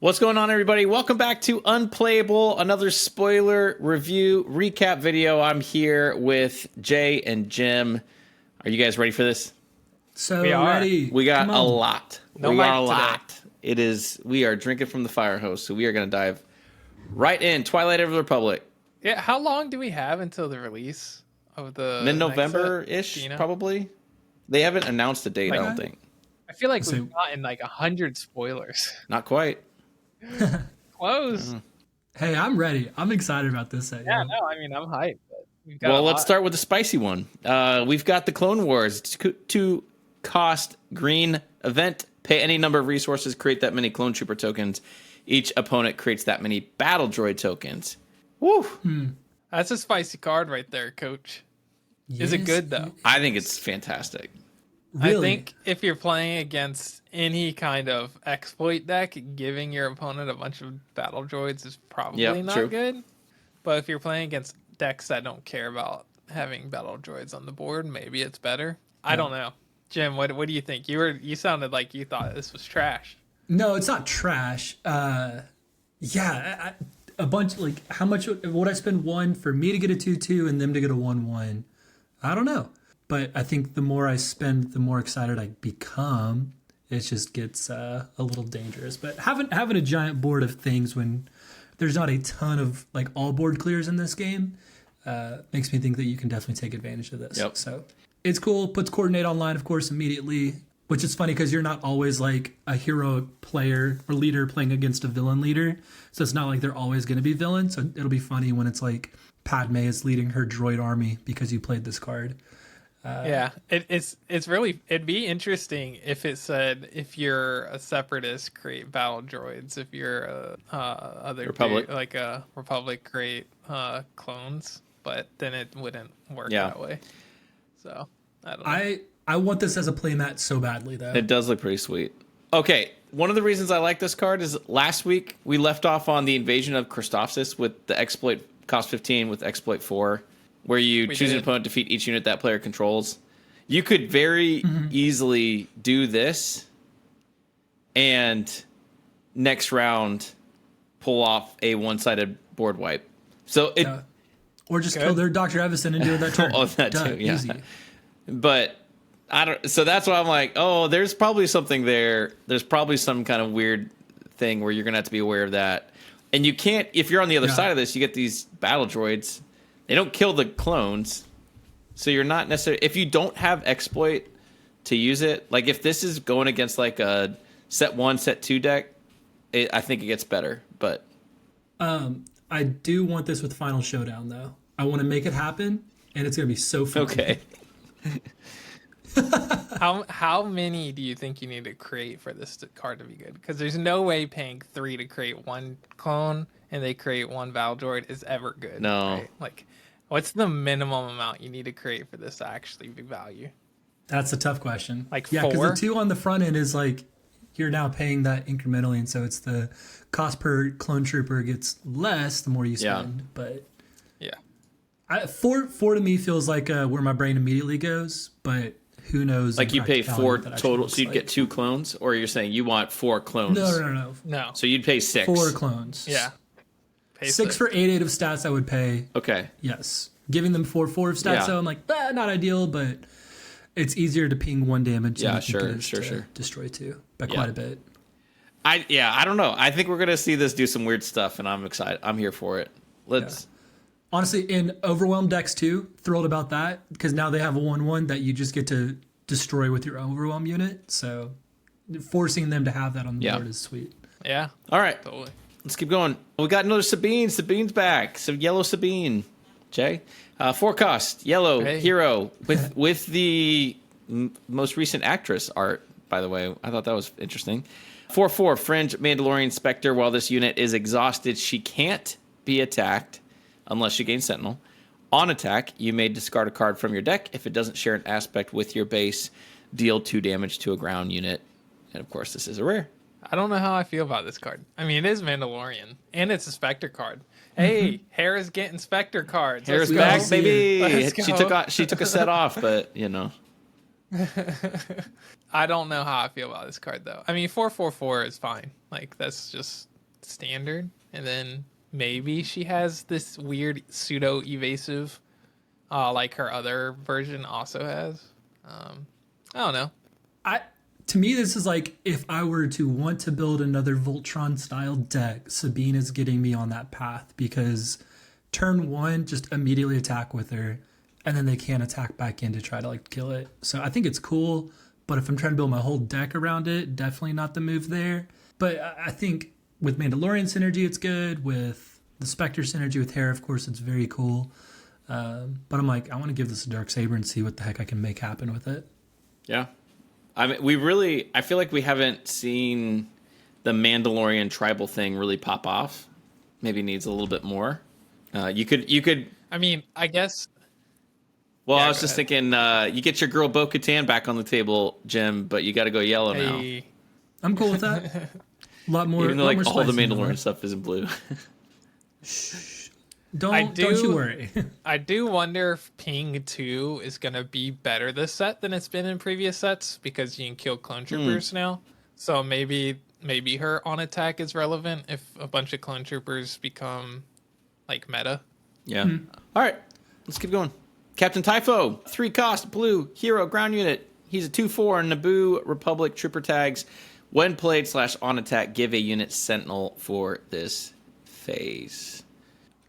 What's going on, everybody? Welcome back to Unplayable, another spoiler review recap video. I'm here with Jay and Jim. Are you guys ready for this? So we are ready. We got a lot. No we got a mic lot. It is. We are drinking from the fire hose, so we are going to dive right in. Twilight of the Republic. Yeah, how long do we have until the release of the Mid-November-ish, probably. They haven't announced a date, I don't think. I feel like we've gotten like 100 spoilers. Not quite. Close. Hey, I'm ready. I'm excited about this set. Yeah, no, I mean, I'm hyped. But well, let's start with the spicy one. We've got the Clone Wars 2-cost green event. Pay any number of resources, create that many clone trooper tokens. Each opponent creates that many battle droid tokens. Woo! That's a spicy card right there, Coach. Is it good though? I think it's fantastic. Really? I think if you're playing against any kind of exploit deck, giving your opponent a bunch of battle droids is probably not good. But if you're playing against decks that don't care about having battle droids on the board, maybe it's better. I don't know. Jim, what do you think? You sounded like you thought this was trash. No, it's not trash. A bunch, like, how much would I spend one for me to get a 2/2 and them to get a 1/1? I don't know. But I think the more I spend, the more excited I become. It just gets a little dangerous. But having a giant board of things when there's not a ton of like all board clears in this game makes me think that you can definitely take advantage of this. Yep. So it's cool. Puts coordinate online, of course, immediately. Which is funny because you're not always like a hero player or leader playing against a villain leader. So it's not like they're always going to be villains. So it'll be funny when it's like Padme is leading her droid army because you played this card. It's really, it'd be interesting if it said if you're a separatist, create battle droids. If you're a other Republic, like a Republic, create clones. But then it wouldn't work that way. So I don't know. I want this as a playmat so badly, though. It does look pretty sweet. Okay, one of the reasons I like this card is last week we left off on the invasion of Christophsis with the exploit cost 15 with exploit 4, where you choose an opponent, defeat each unit that player controls. You could very easily do this and next round pull off a one-sided board wipe. So it or just kill their Dr. Evison and do that turn. Oh, that too, yeah. Easy. But I don't. So that's why I'm like, oh, there's probably something there. There's probably some kind of weird thing where you're gonna have to be aware of that. And you can't, if you're on the other side of this, you get these battle droids. They don't kill the clones, so you're not necessarily. If you don't have exploit to use it, like if this is going against like a set 1, set 2 deck, I think it gets better. But I do want this with Final Showdown though. I want to make it happen, and it's gonna be so fun. Okay. How many do you think you need to create for this card to be good? Because there's no way paying 3 to create one clone and they create one battle droid is ever good. No. Right? Like, what's the minimum amount you need to create for this to actually be value? That's a tough question. Like 4? Yeah, because the 2 on the front end is like you're now paying that incrementally, and so it's the cost per clone trooper gets less the more you spend. But yeah, 4 to me feels like where my brain immediately goes, but who knows? Like you pay 4 total, so you'd get 2 clones, or you're saying you want 4 clones? No. So you'd pay 6. 4 clones. Yeah. Pay 6 for 8 of stats I would pay. Okay. Yes. Giving them 4 of stats, so I'm like, not ideal, but it's easier to ping 1 damage. Yeah, than sure. Destroy 2 by quite a bit. I don't know. I think we're gonna see this do some weird stuff, and I'm excited. I'm here for it. Let's. Yeah. Honestly, in Overwhelm decks too, thrilled about that because now they have a 1/1 that you just get to destroy with your Overwhelm unit. So forcing them to have that on the board is sweet. Yeah. All right. Totally. Let's keep going. We got another Sabine. Sabine's back. So yellow Sabine. Jay, 4 cost yellow hero with the most recent actress art. By the way, I thought that was interesting. 4/4 Fringe Mandalorian Spectre. While this unit is exhausted, she can't be attacked unless she gains Sentinel. On attack, you may discard a card from your deck. If it doesn't share an aspect with your base, deal 2 damage to a ground unit. And of course, this is a rare. I don't know how I feel about this card. I mean, it is Mandalorian, and it's a Spectre card. Hey, Hera's getting Spectre cards. Hera's back, baby. She took a set off, but you know. I don't know how I feel about this card though. I mean, 4/4/4 is fine. Like that's just standard, and then maybe she has this weird pseudo evasive, like her other version also has. I don't know. To me, this is like if I were to want to build another Voltron style deck, Sabine is getting me on that path, because turn 1, just immediately attack with her, and then they can't attack back in to try to like kill it. So I think it's cool, but if I'm trying to build my whole deck around it, definitely not the move there. But I think with Mandalorian synergy, it's good. With the Spectre synergy with Hera, of course, it's very cool. But I'm like, I want to give this a Darksaber and see what the heck I can make happen with it. Yeah. I mean, I feel like we haven't seen the Mandalorian tribal thing really pop off. Maybe needs a little bit more. You could. I mean, I guess. Well, yeah, I was just thinking, you get your girl Bo-Katan back on the table, Jim, but you got to go yellow now. I'm cool with that. A lot more. Even though like all the Mandalorian stuff is in blue. Don't you worry. I do wonder if Ping 2 is going to be better this set than it's been in previous sets, because you can kill clone troopers now. So maybe her on attack is relevant if a bunch of clone troopers become like meta. Yeah. All right, let's keep going. Captain Typho, 3-cost blue hero ground unit. He's a 2/4 Naboo Republic trooper tags. When played / on attack, give a unit Sentinel for this phase.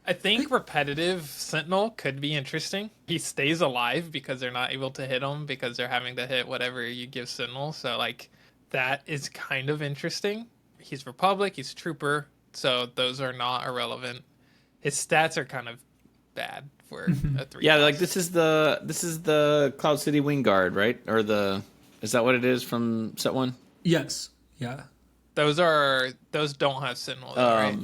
I think repetitive Sentinel could be interesting. He stays alive because they're not able to hit him because they're having to hit whatever you give Sentinel. So, like, that is kind of interesting. He's Republic, he's Trooper, so those are not irrelevant. His stats are kind of bad for a 3. Yeah, like this is the Cloud City Wing Guard, right? Or is that what it is from set 1? Yes. Yeah. Those don't have Sentinel, though, right?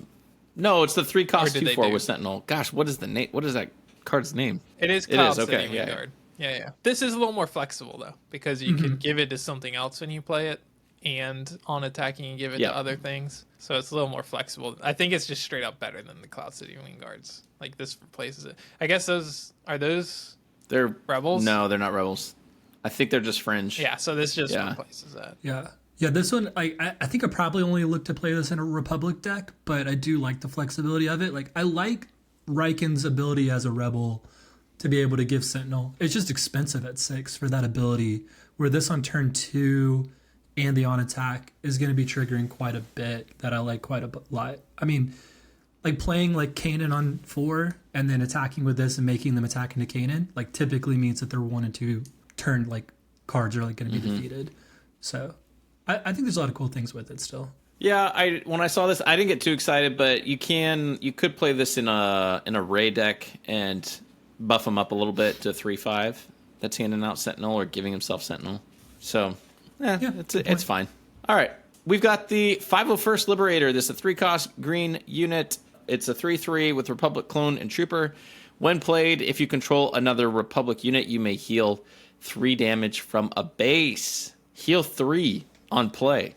No, it's the 3-cost 2/4 with Sentinel. Gosh, what is the name? What is that card's name? It is Cloud City okay, Wing Guard. Yeah. This is a little more flexible, though, because you can give it to something else when you play it, and on attacking and give it to other things. So it's a little more flexible. I think it's just straight up better than the Cloud City Wing Guards. Like, this replaces it. I guess they're Rebels? No, they're not Rebels. I think they're just Fringe. Yeah, so this just replaces that. Yeah, this one, I think I probably only look to play this in a Republic deck, but I do like the flexibility of it. Like, I like Riken's ability as a Rebel to be able to give Sentinel. It's just expensive at 6 for that ability, where this on turn 2 and the on attack is going to be triggering quite a bit that I like quite a lot. I mean, like playing like Kanan on 4 and then attacking with this and making them attack into Kanan, like typically means that their 1 and 2 turn like cards are like going to be defeated. So I think there's a lot of cool things with it still. Yeah, when I saw this, I didn't get too excited, but you could play this in a Ray deck and buff him up a little bit to 3/5. That's handing out Sentinel or giving himself Sentinel. So, it's fine. All right, we've got the 501st Liberator. This is a 3-cost green unit. It's a 3/3 with Republic Clone and Trooper. When played, if you control another Republic unit, you may heal 3 damage from a base. Heal 3 on play.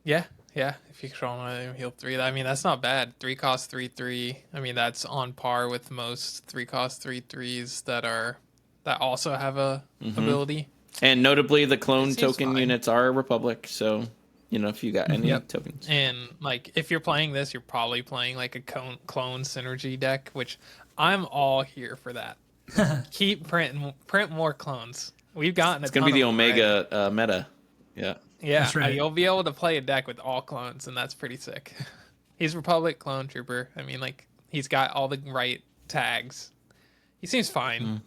Yeah. If you control one of them, heal 3. I mean, that's not bad. 3-cost 3/3. I mean, that's on par with most 3-cost 3/3s that also have a ability. And notably, the clone token units are Republic, so if you got any tokens. And like, if you're playing this, you're probably playing like a clone synergy deck, which I'm all here for that. Keep print more clones. We've gotten it's gonna be the Omega meta. Yeah, that's right. You'll be able to play a deck with all clones, and that's pretty sick. He's Republic Clone Trooper. I mean, like, he's got all the right tags. He seems fine.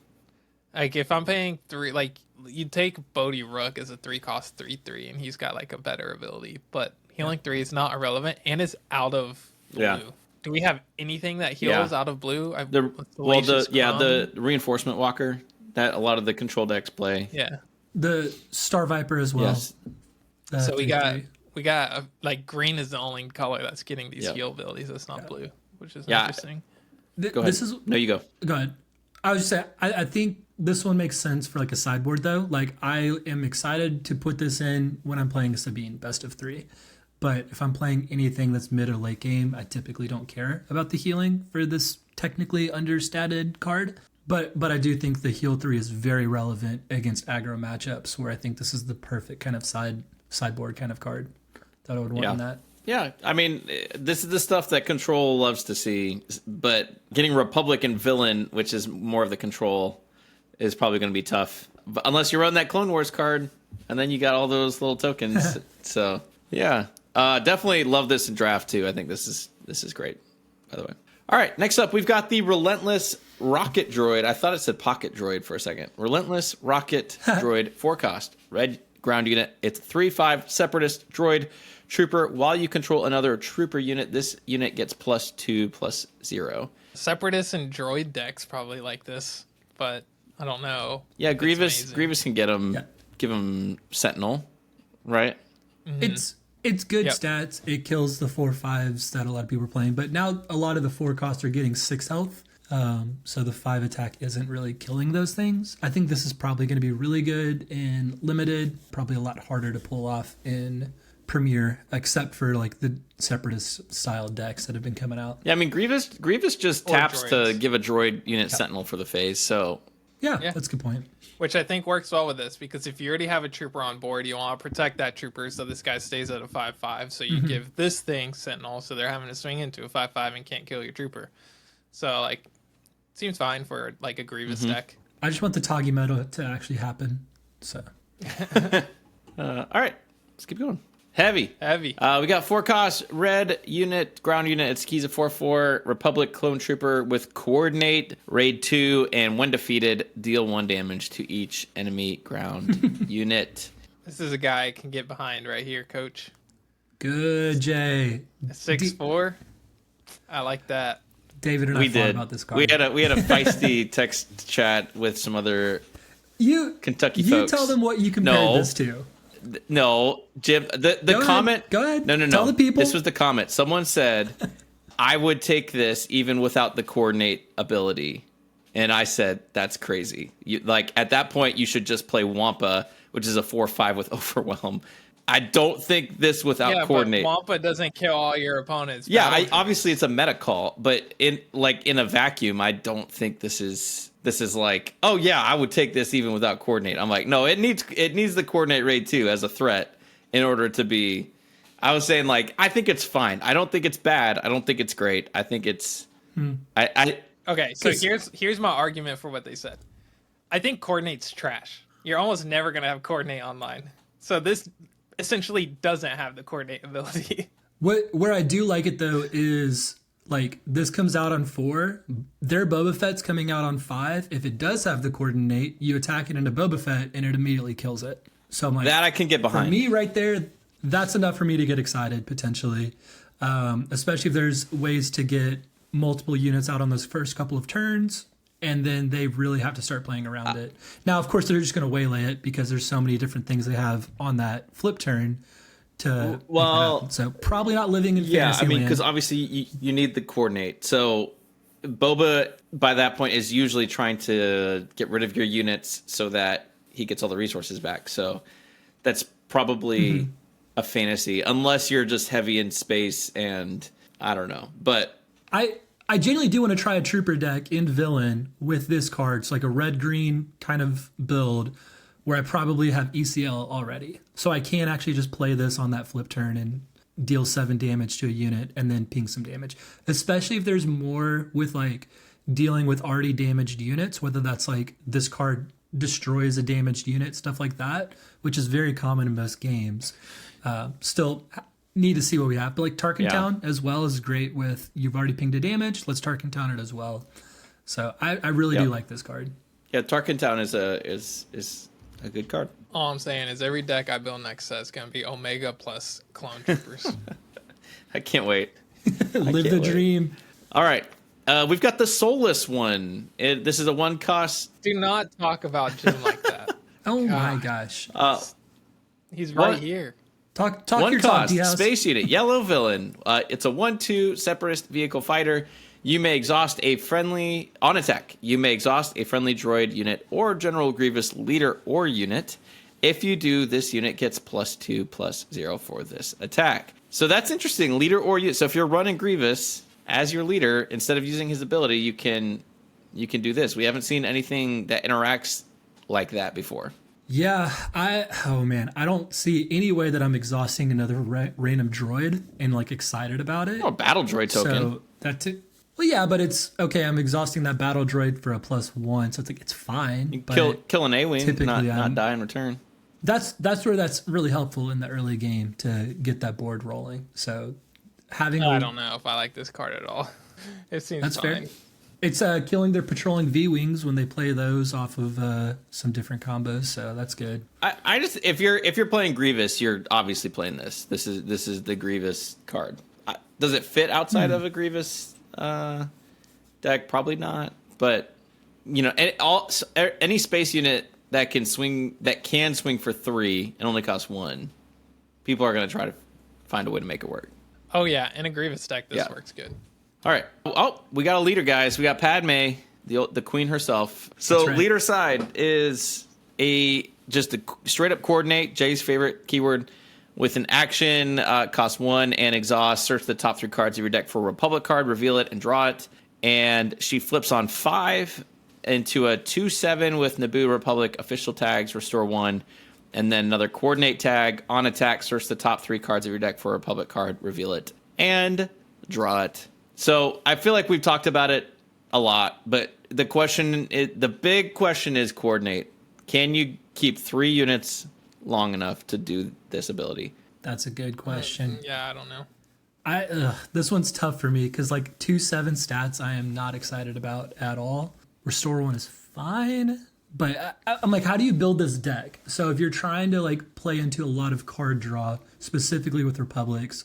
Like, if I'm paying 3, like, you'd take Bodhi Rook as a 3-cost 3/3, and he's got, like, a better ability. But healing 3 is not irrelevant, and it's out of blue. Yeah. Do we have anything that heals out of blue? The Reinforcement Walker that a lot of the control decks play. Yeah. The Star Viper as well. Yes. So we got like green is the only color that's getting these heal abilities. It's not blue, which is interesting. Go ahead. No, you go. Go ahead. I was just saying, I think this one makes sense for like a sideboard though. Like, I am excited to put this in when I'm playing Sabine best of 3. But if I'm playing anything that's mid or late game, I typically don't care about the healing for this technically understated card. But I do think the heal 3 is very relevant against aggro matchups, where I think this is the perfect kind of sideboard kind of card that I would want in that. Yeah, I mean, this is the stuff that Control loves to see, but getting Republic and Villain, which is more of the Control, is probably going to be tough. But unless you run that Clone Wars card, and then you got all those little tokens. So, yeah. Definitely love this in draft, too. I think this is great, by the way. All right, next up, we've got the Relentless Rocket Droid. I thought it said Pocket Droid for a second. Relentless Rocket Droid, 4 cost. Red ground unit. It's 3/5 Separatist Droid Trooper. While you control another Trooper unit, this unit gets +2/+0. Separatists and droid decks probably like this, but I don't know. Yeah, Grievous can get him. Yeah. Give him Sentinel, right? Mm-hmm. It's good stats. It kills the 4/5s that a lot of people are playing, but now a lot of the 4 costs are getting 6 health. So the 5 attack isn't really killing those things. I think this is probably going to be really good in limited, probably a lot harder to pull off in Premier, except for like the Separatist style decks that have been coming out. Yeah, I mean Grievous just taps to give a droid unit Sentinel for the phase. So yeah, that's a good point. Which I think works well with this, because if you already have a trooper on board, you want to protect that trooper so this guy stays at a 5/5. So you give this thing Sentinel, so they're having to swing into a 5/5 and can't kill your trooper. So like, seems fine for like a Grievous deck. I just want the Toggy meta to actually happen. So, all right, let's keep going. Heavy. We got 4 costs, red unit, ground unit. It's keys of 4/4, Republic Clone Trooper with Coordinate, Raid 2, and when defeated, deal 1 damage to each enemy ground unit. This is a guy I can get behind right here, Coach. Good, Jay. 6/4. I like that. David and I thought about this card. We had a feisty text chat with some other Kentucky folks. You tell them what you compared this to. No, Jim. The comment. Go ahead. No. Tell the people. This was the comment. Someone said, "I would take this even without the coordinate ability," and I said, "That's crazy. Like at that point, you should just play Wampa, which is a 4/5 with Overwhelm." I don't think this without coordinate. But Wampa doesn't kill all your opponents. Yeah, obviously it's a meta call, but in a vacuum, I don't think this is like, oh yeah, I would take this even without coordinate. I'm like, no, it needs the coordinate raid too as a threat in order to be. I was saying like, I think it's fine. I don't think it's bad. I don't think it's great. I think it's. Okay, so here's my argument for what they said. I think coordinate's trash. You're almost never gonna have coordinate online. So this essentially doesn't have the coordinate ability. Where I do like it though is like this comes out on 4. Their Boba Fett's coming out on 5. If it does have the coordinate, you attack it into Boba Fett and it immediately kills it. So I'm like, that I can get behind. For me right there, that's enough for me to get excited potentially. Especially if there's ways to get multiple units out on those first couple of turns. And then they really have to start playing around it. Now, of course, they're just going to waylay it because there's so many different things they have on that flip turn to so probably not living in fantasy land. Because obviously you need the coordinate. So Boba, by that point, is usually trying to get rid of your units so that he gets all the resources back. So that's probably a fantasy, unless you're just heavy in space and I don't know. But I genuinely do want to try a trooper deck in villain with this card. It's like a red-green kind of build where I probably have ECL already. So I can actually just play this on that flip turn and deal 7 damage to a unit and then ping some damage. Especially if there's more with like dealing with already damaged units, whether that's like this card destroys a damaged unit, stuff like that, which is very common in most games. Still need to see what we have, but like Tarkin Town as well is great with you've already pinged a damage, let's Tarkin Town it as well. So I really do like this card. Yeah, Tarkin Town is a good card. All I'm saying is every deck I build next set is going to be Omega plus Clone Troopers. I can't wait. Live the dream. All right. We've got the Soulless one. This is a 1 cost. Do not talk about Jim like that. Oh my gosh. He's right here. Talk 1 your cost, talk, space unit, yellow villain. It's a 1/2 Separatist vehicle fighter. You may exhaust a friendly on attack. You may exhaust a friendly droid unit or General Grievous leader or unit. If you do, this unit gets +2/+0 for this attack. So that's interesting. Leader or unit. So if you're running Grievous as your leader, instead of using his ability, you can do this. We haven't seen anything that interacts like that before. Yeah, oh man, I don't see any way that I'm exhausting another random droid and like excited about it. Oh, battle droid token. So well, yeah, but it's okay. I'm exhausting that battle droid for a +1, so it's like it's fine. You but kill an A-wing, not die in return. That's where that's really helpful in the early game to get that board rolling. So having I don't know if I like this card at all. It seems that's fine. fair. It's killing their patrolling V-wings when they play those off of some different combos, so that's good. I just if you're playing Grievous, you're obviously playing this. This is the Grievous card. Does it fit outside of a Grievous deck? Probably not. But you know, any space unit that can swing for 3 and only costs 1, people are going to try to find a way to make it work. Oh yeah, in a Grievous deck, this works good. All right. Oh, we got a leader, guys. We got Padme, the queen herself. So right. Leader side is just a straight up coordinate, Jay's favorite keyword, with an action, cost 1 and exhaust. Search the top 3 cards of your deck for a Republic card, reveal it, and draw it. And she flips on 5 into a 2/7 with Naboo Republic official tags, restore 1, and then another coordinate tag. On attack, search the top 3 cards of your deck for a Republic card, reveal it, and draw it. So I feel like we've talked about it a lot, but the big question is coordinate. Can you keep 3 units long enough to do this ability? That's a good question. Yeah, I don't know. This one's tough for me because like 2/7 stats I am not excited about at all. Restore 1 is fine, but I'm like, how do you build this deck? So if you're trying to like play into a lot of card draw, specifically with Republics,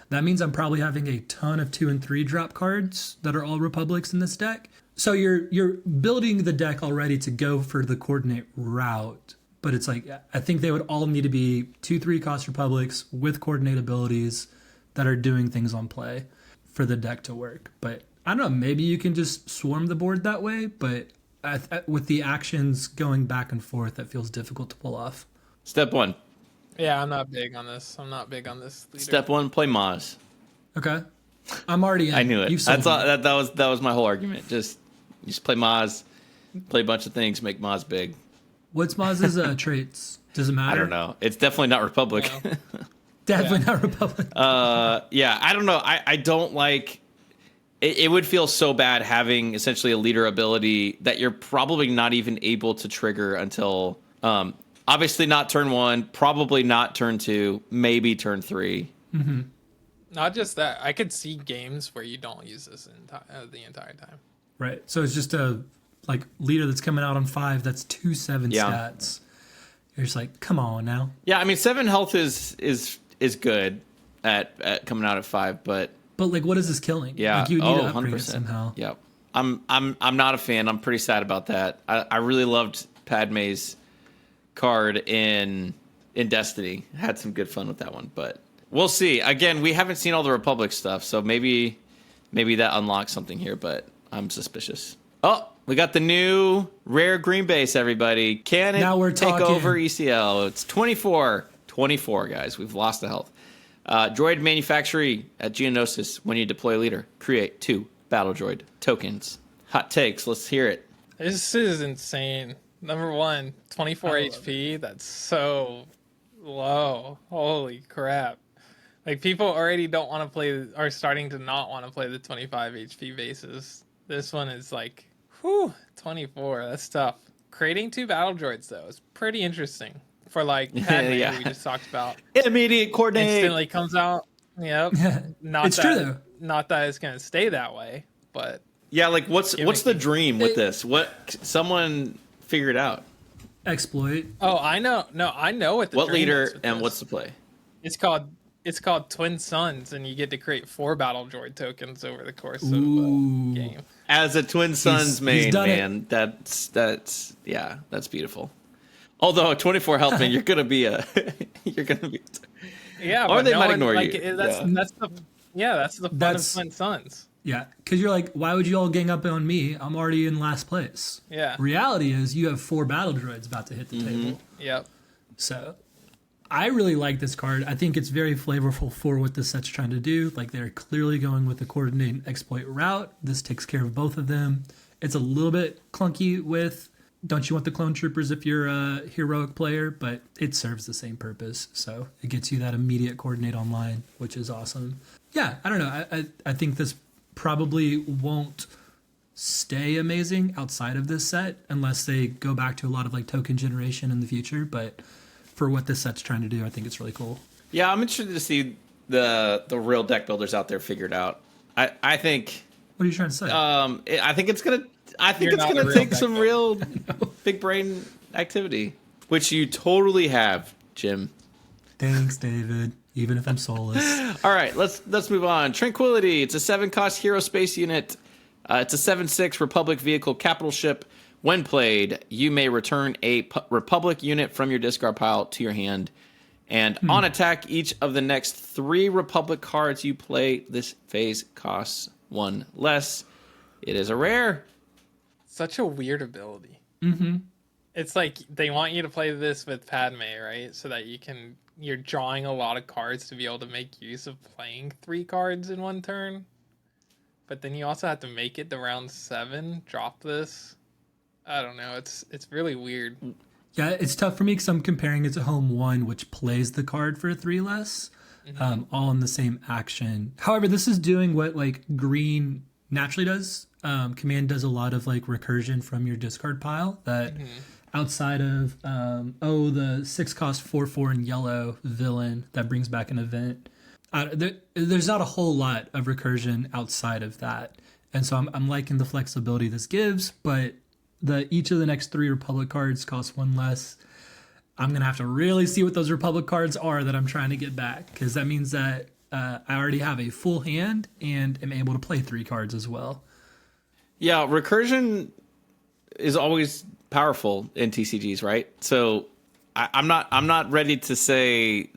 that means I'm probably having a ton of 2 and 3 drop cards that are all Republics in this deck. So you're building the deck already to go for the coordinate route, but it's like I think they would all need to be 2/3 cost Republics with coordinate abilities that are doing things on play for the deck to work. But I don't know, maybe you can just swarm the board that way, but with the actions going back and forth, that feels difficult to pull off. Step 1. Yeah, I'm not big on this. Leader. Step 1, play Maz. Okay. I'm already in. I knew it. You've sold me. That was my whole argument. Just play Maz, play a bunch of things, make Maz big. What's Maz's traits? Does it matter? I don't know. It's definitely not Republic. No. Definitely not Republic. Yeah, I don't know. I don't like... It would feel so bad having essentially a leader ability that you're probably not even able to trigger until... obviously not turn 1, probably not turn 2, maybe turn 3. Mm-hmm. Not just that. I could see games where you don't use this the entire time. Right. So it's just a like leader that's coming out on 5. That's 2/7 stats. You're just like, come on now. Yeah, I mean 7 health is good at coming out at 5, but like, what is this killing? yeah, like, you need to upgrade 100%. it somehow. Yep. I'm not a fan. I'm pretty sad about that. I really loved Padme's card in Destiny. Had some good fun with that one, but we'll see. Again, we haven't seen all the Republic stuff, so maybe that unlocks something here, but I'm suspicious. Oh, we got the new rare green base, everybody. Can it Now we're take talking. over ECL? It's 24, guys. We've lost the health. Droid manufacturing at Geonosis. When you deploy a leader, create 2 battle droid tokens. Hot takes. Let's hear it. This is insane. Number 1, 24 HP. That's so low. Holy crap. Like, people already don't want to play, are starting to not want to play the 25 HP bases. This one is like, 24. That's tough. Creating 2 battle droids, though, is pretty interesting. For, like, Padme, Yeah. we just talked about. Immediate coordinate. Instantly comes out. Yep. It's true, though. Not that it's going to stay that way, but... Yeah, like, what's the dream with this? What someone figure it out. Exploit. Oh, I know. No, I know what the What dream leader is with and this. what's the play? It's called Twin Suns, and you get to create 4 battle droid tokens over the course of Ooh. a game. As a Twin Suns main, done it. man, that's beautiful. Although 24 health, man, you're gonna be Yeah, or but they no might one, ignore like, you. That's the fun of That's- Twin Suns. Yeah, because you're like, why would you all gang up on me? I'm already in last place. Yeah. Reality is you have 4 battle droids about to hit the table. Yep. So I really like this card. I think it's very flavorful for what this set's trying to do. Like, they're clearly going with the coordinate and exploit route. This takes care of both of them. It's a little bit clunky with don't you want the clone troopers if you're a heroic player? But it serves the same purpose. So it gets you that immediate coordinate online, which is awesome. Yeah, I don't know. I think this probably won't stay amazing outside of this set unless they go back to a lot of like token generation in the future. But for what this set's trying to do, I think it's really cool. Yeah, I'm interested to see the real deck builders out there figured out. I think. What are you trying to say? I think it's gonna take some real big brain activity, which you totally have, Jim. Thanks, David. Even if I'm soulless. All right, let's move on. Tranquility. It's a 7-cost hero space unit. It's a 7/6 Republic vehicle capital ship. When played, you may return a Republic unit from your discard pile to your hand. And on attack, each of the next 3 Republic cards you play this phase costs 1 less. It is a rare. Such a weird ability. Mm-hmm. It's like they want you to play this with Padme, right? So that you're drawing a lot of cards to be able to make use of playing 3 cards in one turn. But then you also have to make it to round 7, drop this. I don't know. It's really weird. Yeah, it's tough for me because I'm comparing it to Home 1, which plays the card for 3 less, all in the same action. However, this is doing what like Green naturally does. Command does a lot of like recursion from your discard pile that outside of, the 6-cost 4/4 in yellow villain that brings back an event. There's not a whole lot of recursion outside of that. And so I'm liking the flexibility this gives, but each of the next 3 Republic cards cost 1 less. I'm going to have to really see what those Republic cards are that I'm trying to get back, because that means that I already have a full hand and am able to play 3 cards as well. Yeah, recursion is always powerful in TCGs, right? So I'm not ready to say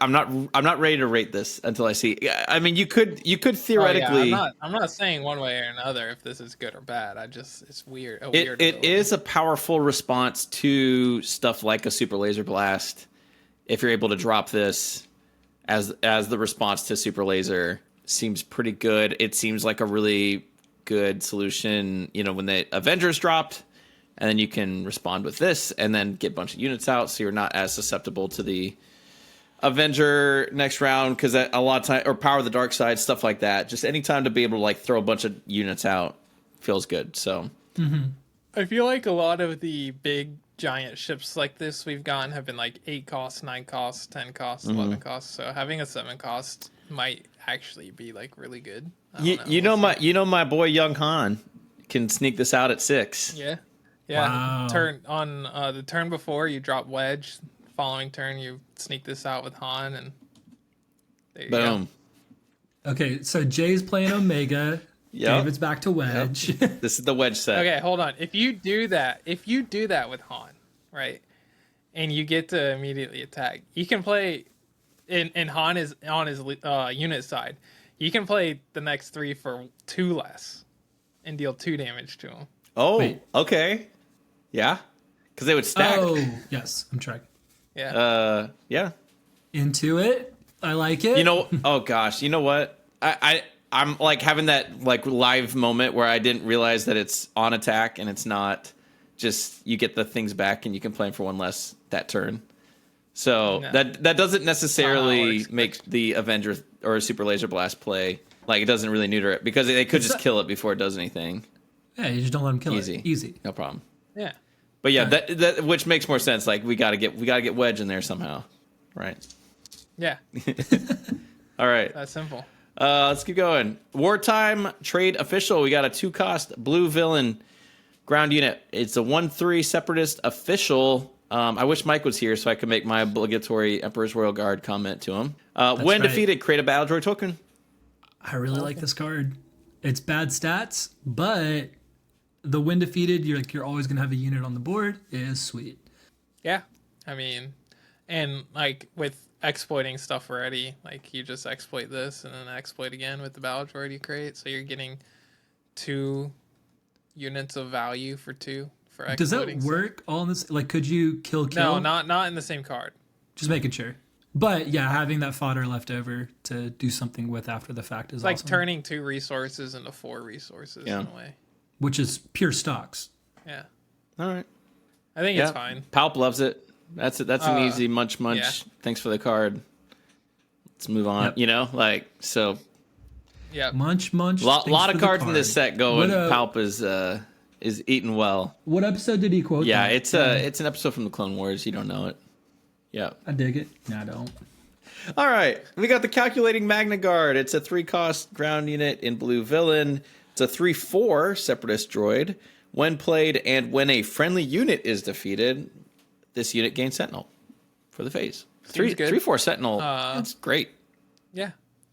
I'm not ready to rate this until I see. I mean, you could theoretically. Oh, yeah. I'm not saying one way or another if this is good or bad. It's weird. It is a powerful response to stuff like a Super Laser Blast. If you're able to drop this as the response to Super Laser, seems pretty good. It seems like a really good solution. You know, when the Avengers dropped, and then you can respond with this, and then get a bunch of units out, so you're not as susceptible to the Avenger next round, because a lot of time, or Power of the Dark Side, stuff like that. Just any time to be able to like throw a bunch of units out feels good. So I feel like a lot of the big giant ships like this we've gotten have been like 8 costs, 9 costs, 10 costs, 11 costs. So having a 7 cost might actually be like really good. You know my boy Young Han can sneak this out at 6. Yeah. Wow. The turn before you drop Wedge. Following turn, you sneak this out with Han, and there you boom. Go. Okay, so Jay's playing Omega. Yep. David's back to Wedge. Yep. This is the Wedge set. Okay, hold on. If you do that with Han, right, and you get to immediately attack, you can play, and Han is on his unit side. You can play the next 3 for 2 less, and deal 2 damage to him. Oh, Wait. Okay. Yeah, because they would stack. Oh, yes, I'm tracking. Yeah. Yeah. Into it. I like it. You know, oh gosh, you know what? I'm like having that like live moment where I didn't realize that it's on attack and it's not just you get the things back and you can play them for 1 less that turn. So No. that doesn't necessarily make the Avenger or Super Laser Blast play. Like it doesn't really neuter it, because they could just kill it before it does anything. Yeah, you just don't let him kill Easy. it. Easy. No problem. Yeah. But yeah, that which makes more sense. Like we gotta get Wedge in there somehow, right? Yeah. All right. That's simple. Let's keep going. Wartime Trade Official. We got a 2-cost blue villain ground unit. It's a 1/3 Separatist official. I wish Mike was here so I could make my obligatory Emperor's Royal Guard comment to him. When defeated, create a battle droid token. I really like this card. It's bad stats, but the when defeated, you're always gonna have a unit on the board is sweet. Yeah. I mean, and like with exploiting stuff already, like you just exploit this and then exploit again with the battle droid you create, so you're getting 2 units of value for 2 for exploiting. Does that work all in this? Like, could you kill? No, not in the same card. Just making sure. But yeah, having that fodder left over to do something with after the fact is like awesome. turning 2 resources into 4 resources in a way. Which is pure stocks. Yeah. All right. I think it's fine. Palp loves it. That's an easy munch. Yeah. Thanks for the card. Let's move on. Yep. So. Yeah. Munch. Lot of cards in this set going. Palp is eating well. What episode did he quote? Yeah, it's an episode from the Clone Wars. You don't know it. Yeah. I dig it. No, I don't. All right. We got the Calculating Magna Guard. It's a 3-cost ground unit in blue villain. It's a 3/4 Separatist droid. When played and when a friendly unit is defeated, this unit gains Sentinel for the phase. 3/4 Sentinel. That's great. Yeah.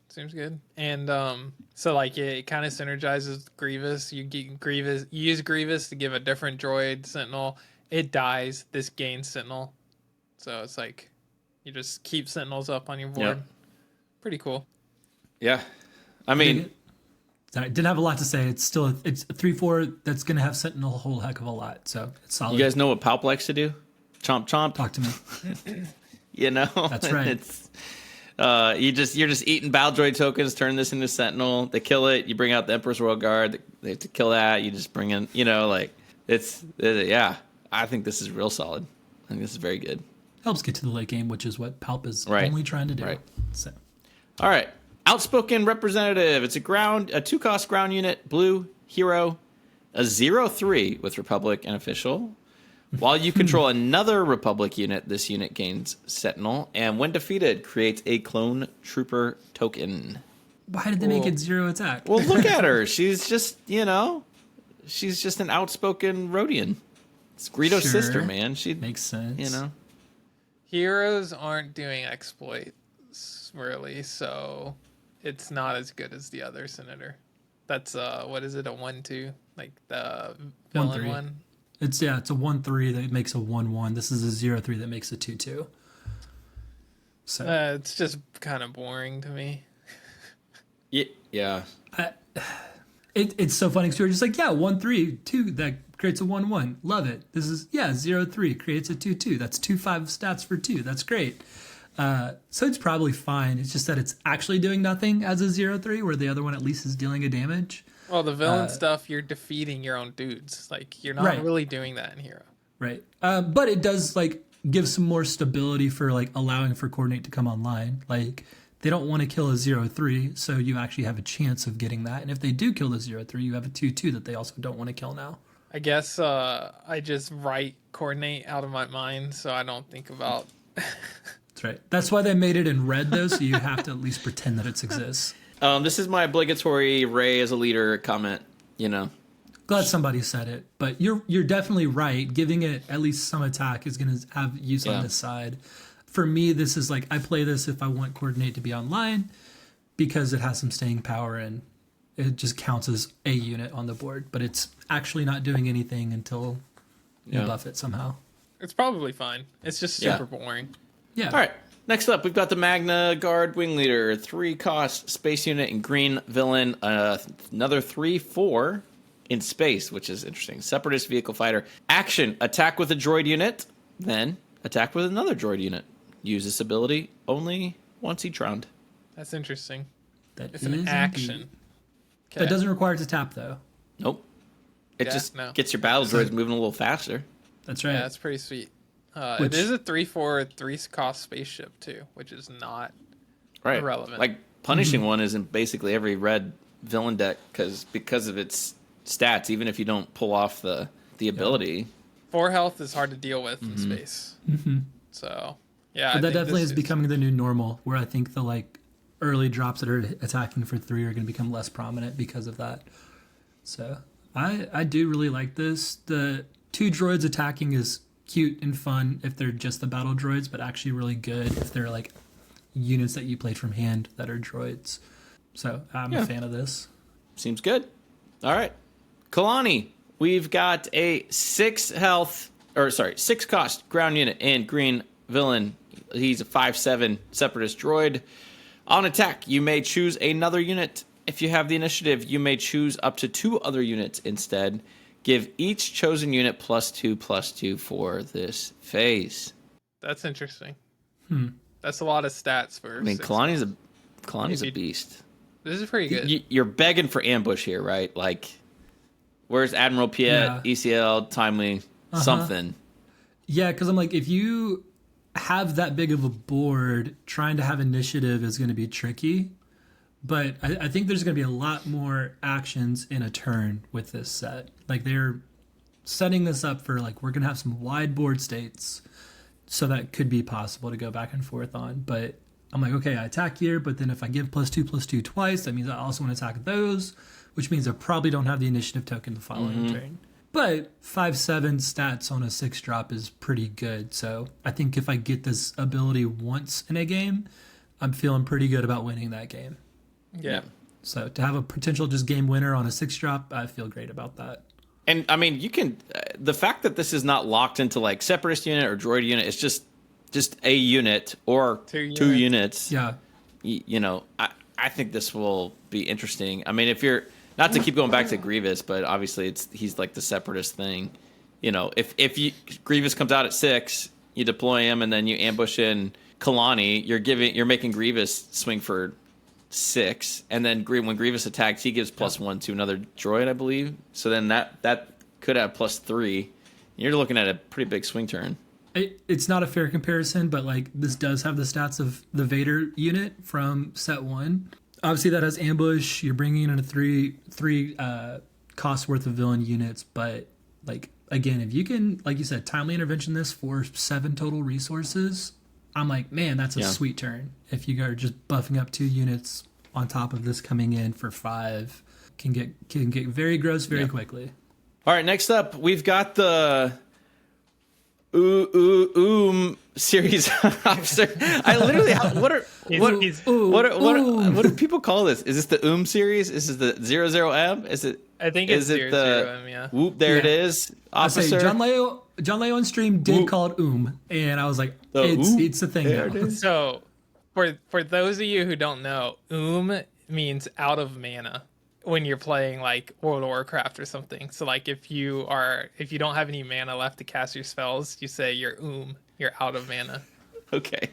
Seems good. And so like it kind of synergizes with Grievous. You use Grievous to give a different droid Sentinel. It dies. This gains Sentinel. So it's like you just keep Sentinels up on your board. Yep. Pretty cool. Yeah. I mean, I didn't have a lot to say. It's still it's a 3/4 that's gonna have Sentinel a whole heck of a lot. So it's solid. You guys know what Palp likes to do? Chomp chomp. Talk to me. That's right. It's you're just eating battle droid tokens, turn this into Sentinel. They kill it. You bring out the Emperor's Royal Guard. They have to kill that. You just bring in, yeah. I think this is real solid. I think this is very good. Helps get to the late game, which is what Palp is only trying to do. Right. So. All right. Outspoken Representative. It's a 2-cost ground unit, blue, hero, a 0/3 with Republic and Official. While you control another Republic unit, this unit gains Sentinel, and when defeated, creates a Clone Trooper token. Why did they make it 0 attack? Well, look at her. She's just, she's just an outspoken Rhodian. It's Greedo's sister, man. She makes sense. Heroes aren't doing exploits really, so it's not as good as the other Senator. That's what is it, a 1/2, like the villain 1/3. one? It's a 1/3 that makes a 1/1. This is a 0/3 that makes a 2/2. So it's just kind of boring to me. Yeah. It's so funny because you're just like, 1/3, 2 that creates a 1/1. Love it. This is 0/3 creates a 2/2. That's 2/5 stats for 2. That's great. So it's probably fine. It's just that it's actually doing nothing as a 0/3, where the other one at least is dealing a damage. Well, the villain stuff, you're defeating your own dudes. Like you're not really doing that in Hero. Right. But it does give some more stability for allowing for coordinate to come online. Like they don't want to kill a 0/3, so you actually have a chance of getting that. And if they do kill the 0/3, you have a 2/2 that they also don't want to kill now. I guess I just write coordinate out of my mind, so I don't think about. That's right. That's why they made it in red, though, so you have to at least pretend that it exists. This is my obligatory Rey as a leader comment. Glad somebody said it, but you're definitely right. Giving it at least some attack is going to have use on this side. For me, this is I play this if I want coordinate to be online because it has some staying power and it just counts as a unit on the board, but it's actually not doing anything until you buff it somehow. It's probably fine. It's just super boring. Yeah. All right. Next up, we've got the Magna Guard Wing Leader, 3-cost space unit in green villain, another 3/4 in space, which is interesting. Separatist vehicle fighter. Action: attack with a droid unit, then attack with another droid unit. Use this ability only once each round. That's interesting. It's an action. Okay. That doesn't require it to tap, though. Nope. It just gets your battle droids moving a little faster. That's right. Yeah, that's pretty sweet. It is a 3/4 3-cost spaceship too, which is not irrelevant. Like punishing one is in basically every red villain deck because of its stats. Even if you don't pull off the ability, 4 health is hard to deal with in space. Mm-hmm. So yeah, but that definitely is becoming the new normal. Where I think the early drops that are attacking for 3 are going to become less prominent because of that. So I do really like this. The 2 droids attacking is cute and fun if they're just the battle droids, but actually really good if they're units that you played from hand that are droids. So I'm a fan of this. Seems good. All right. Kalani, we've got a 6-cost ground unit in green villain. He's a 5/7 separatist droid. On attack, you may choose another unit. If you have the initiative, you may choose up to 2 other units instead. Give each chosen unit +2/+2 for this phase. That's interesting. That's a lot of stats for. I mean, Kalani's a beast. This is pretty good. You're begging for ambush here, right? Where's Admiral Piet, ECL, Timely, something? Yeah, because I'm like, if you have that big of a board, trying to have initiative is going to be tricky. But I think there's going to be a lot more actions in a turn with this set. Like they're setting this up for like, we're going to have some wide board states. So that could be possible to go back and forth on. But I'm like, okay, I attack here, but then if I give +2/+2 twice, that means I also want to attack those, which means I probably don't have the initiative token the following turn. But 5/7 stats on a 6-drop is pretty good. So I think if I get this ability once in a game, I'm feeling pretty good about winning that game. Yeah. So to have a potential just game winner on a 6-drop, I feel great about that. And I mean, you can the fact that this is not locked into like separatist unit or droid unit, it's just a unit or two units. Yeah. You know, I think this will be interesting. I mean, if you're not to keep going back to Grievous, but obviously he's like the separatist thing. You know, if Grievous comes out at 6, you deploy him and then you ambush in Kalani, you're making Grievous swing for 6, and then when Grievous attacks, he gives +1 to another droid, I believe. So then that could have +3. You're looking at a pretty big swing turn. It's not a fair comparison, but like this does have the stats of the Vader unit from set 1. Obviously, that has ambush. You're bringing in a three cost worth of villain units, but like again, if you can, like you said, timely intervention this for 7 total resources, I'm like, man, that's a sweet turn. If you are just buffing up 2 units on top of this coming in for 5, can get very gross very quickly. All right, next up, we've got the series officer. I literally, what do people call this? Is this the series? Is this the 00M? Is it? I think it's 00M. Yeah. Whoop! There it is. Officer. John Leo on stream did call it and I was like, it's a thing now. So, for those of you who don't know, means out of mana when you're playing like World of Warcraft or something. So like if you don't have any mana left to cast your spells, you say you're out of mana. Okay.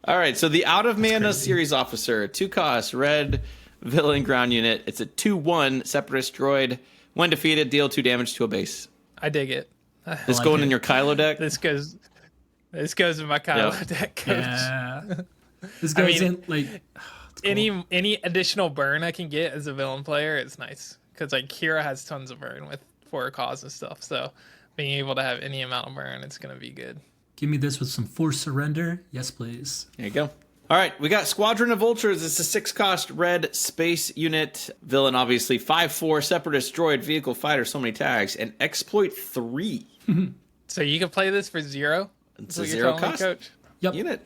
All right. So the out of mana series officer, 2 cost, red villain ground unit. It's a 2/1 separatist droid. When defeated, deal 2 damage to a base. I dig it. This going in your Kylo deck? This goes in my Kylo deck, coach. Yeah. This goes in like cool. Any additional burn I can get as a villain player is nice, because like Kira has tons of burn with 4 cause and stuff. So being able to have any amount of burn, it's gonna be good. Give me this with some forced surrender. Yes, please. There you go. All right, we got Squadron of Vultures. It's a 6 cost red space unit. Villain, obviously, 5/4 separatist droid vehicle fighter. So many tags and exploit 3. So you can play this for 0. It's a 0 cost coach. unit.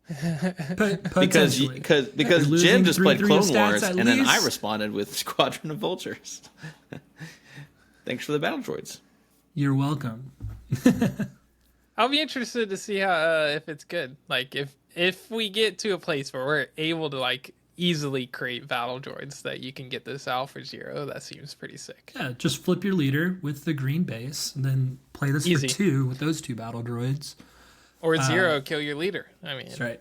Because Jim just played Clone Wars, and least. then I responded with Squadron of Vultures. Thanks for the battle droids. You're welcome. I'll be interested to see how if it's good. Like if we get to a place where we're able to like easily create battle droids that you can get this out for 0, that seems pretty sick. Yeah, just flip your leader with the green base, and then play this for 2 with those 2 battle droids. Or 0, kill your leader. I mean, that's right.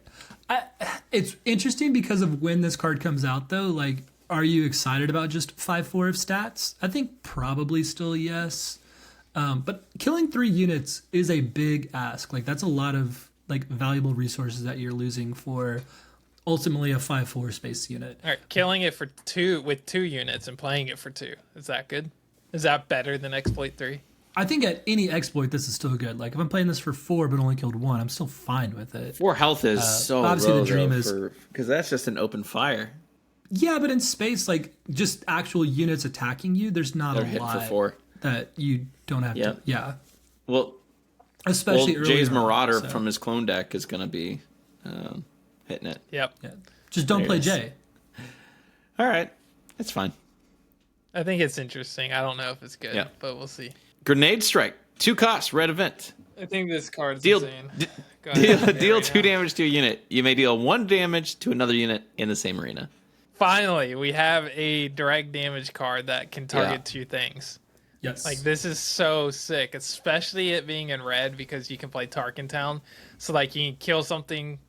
It's interesting because of when this card comes out, though. Like, are you excited about just 5/4 of stats? I think probably still yes. But killing 3 units is a big ask. Like, that's a lot of like valuable resources that you're losing for ultimately a 5/4 space unit. All right, killing it for 2 with 2 units and playing it for 2. Is that good? Is that better than exploit 3? I think at any exploit, this is still good. Like if I'm playing this for 4 but only killed 1, I'm still fine with it. 4 health is so obviously low, the dream is because that's just an open fire. Yeah, but in space, like just actual units attacking you, there's not They're a hit lot for 4 that you don't have to. Yeah. Well, especially Jay's earlier Marauder on, from his clone deck is going to be hitting it. Yep. Yeah. Just don't play Jay. All right, that's fine. I think it's interesting. I don't know if it's good, but we'll see. Grenade Strike. 2 costs, red event. I think this card's deal, insane. Deal 2 damage to a unit. You may deal 1 damage to another unit in the same arena. Finally, we have a direct damage card that can target 2 things. Yes. Like, this is so sick, especially it being in red because you can play Tarkin Town. So, like, you can kill something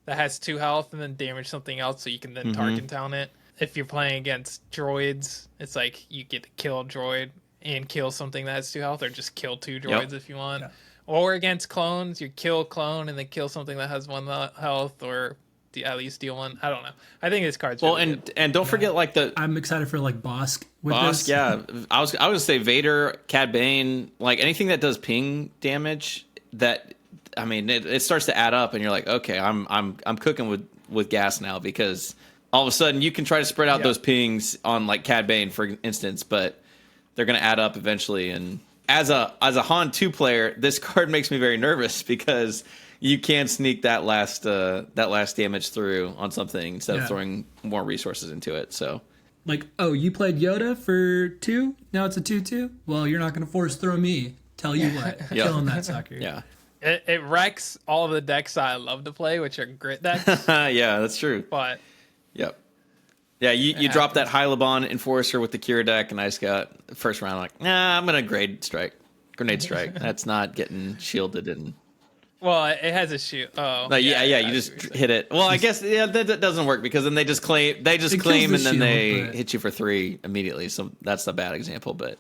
that has 2 health and then damage something else so you can then Tarkin Town it. If you're playing against droids, it's like you get to kill a droid and kill something that has 2 health, or just kill 2 droids if you want. Yeah. Or against clones, you kill clone and then kill something that has 1 health, or at least steal 1. I don't know. I think this card's really good. And don't forget like I'm excited for like Bosk with Bosk, this. yeah. I was gonna say Vader, Cad Bane, like anything that does ping damage. That I mean, it starts to add up, and you're like, okay, I'm cooking with gas now, because all of a sudden you can try to spread out those pings on like Cad Bane, for instance, but they're gonna add up eventually. And as a Han 2 player, this card makes me very nervous, because you can sneak that last damage through on something instead of throwing more resources into it. So, like, oh, you played Yoda for 2? Now it's a 2/2? Well, you're not going to force throw me. Tell you what. Kill him that sucker. Yeah. It wrecks all of the decks I love to play, which are grit decks. Yeah, that's true. But yep. Yeah, you drop that Hylabon Enforcer with the Cure deck, and I just got first round like, nah, I'm gonna Grenade Strike. That's not getting shielded and. Well, it has a shield. Oh, no, you just hit it. Well, I guess that doesn't work, because then they just claim and then they hit you for 3 immediately. So that's a bad example, but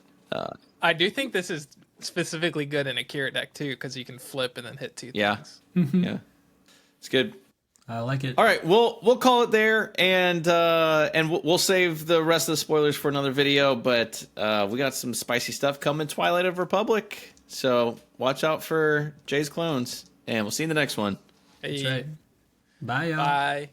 I do think this is specifically good in a Kira deck too, because you can flip and then hit 2 things. Yeah, it's good. I like it. All right, we'll call it there, and we'll save the rest of the spoilers for another video. But we got some spicy stuff coming, Twilight of Republic. So watch out for Jay's clones, and we'll see you in the next one. That's right. Bye, y'all. Bye.